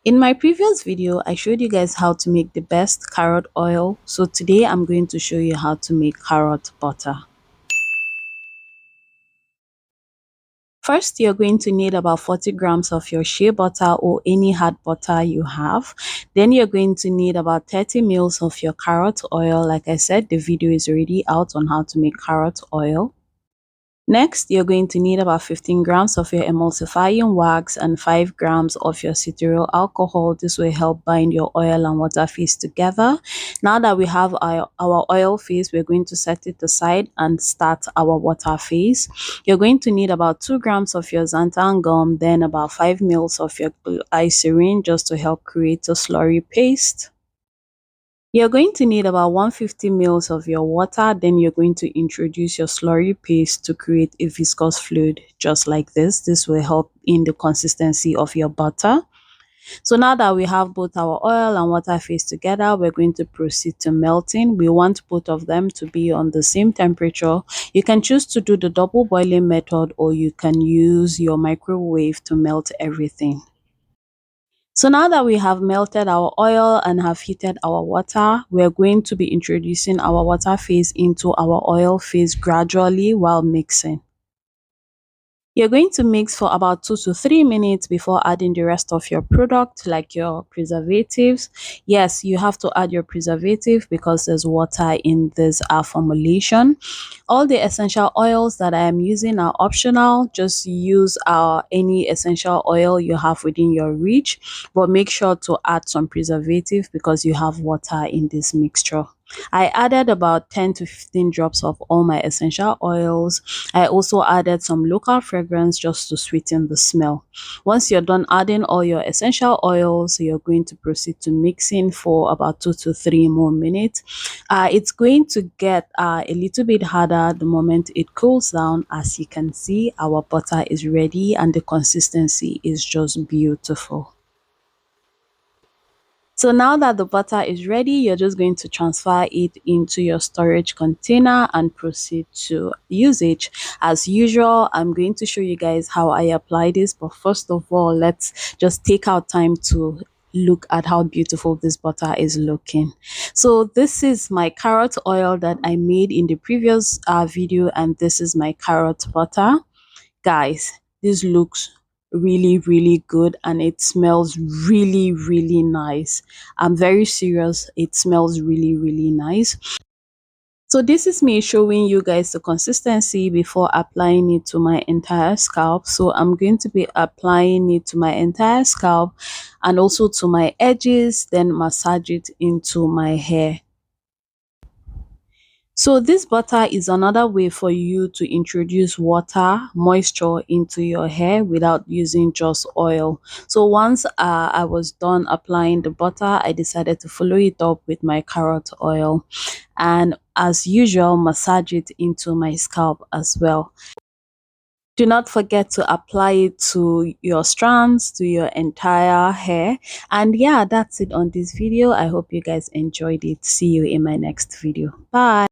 In my previous video, I showed you guys how to make the best carrot oil. So today I'm going to show you how to make carrot butter. First, you're going to need about 40 grams of your shea butter or any hard butter you have. Then you're going to need about 30 ml of your carrot oil. Like I said, the video is already out on how to make carrot oil. Next, you're going to need about 15 grams of your emulsifying wax and 5 grams of your cetyl alcohol. This will help bind your oil and water phase together. Now that we have our oil phase, we're going to set it aside and start our water phase. You're going to need about 2 grams of your xanthan gum, then about 5 ml of your glycerin just to help create a slurry paste. You're going to need about 150 ml of your water. Then you're going to introduce your slurry paste to create a viscous fluid just like this. This will help in the consistency of your butter. So now that we have both our oil and water phase together, we're going to proceed to melting. We want both of them to be on the same temperature. You can choose to do the double boiling method, or you can use your microwave to melt everything. So now that we have melted our oil and have heated our water, we're going to be introducing our water phase into our oil phase gradually while mixing. You're going to mix for about 2 to 3 minutes before adding the rest of your product, like your preservatives. Yes, you have to add your preservative because there's water in this formulation. All the essential oils that I am using are optional. Just use any essential oil you have within your reach, but make sure to add some preservative because you have water in this mixture. I added about 10 to 15 drops of all my essential oils. I also added some local fragrance just to sweeten the smell. Once you're done adding all your essential oils, you're going to proceed to mixing for about 2 to 3 more minutes. It's going to get a little bit harder the moment it cools down. As you can see, our butter is ready and the consistency is just beautiful. So now that the butter is ready, you're just going to transfer it into your storage container and proceed to usage. As usual, I'm going to show you guys how I apply this, but first of all, let's just take our time to look at how beautiful this butter is looking. So this is my carrot oil that I made in the previous video, and this is my carrot butter. Guys, this looks really good and it smells really nice. I'm very serious, it smells really nice. So this is me showing you guys the consistency before applying it to my entire scalp. So I'm going to be applying it to my entire scalp and also to my edges, then massage it into my hair. So this butter is another way for you to introduce water, moisture into your hair without using just oil. So once I was done applying the butter, I decided to follow it up with my carrot oil. And as usual, massage it into my scalp as well. Do not forget to apply it to your strands, to your entire hair. And yeah, that's it on this video. I hope you guys enjoyed it. See you in my next video. Bye.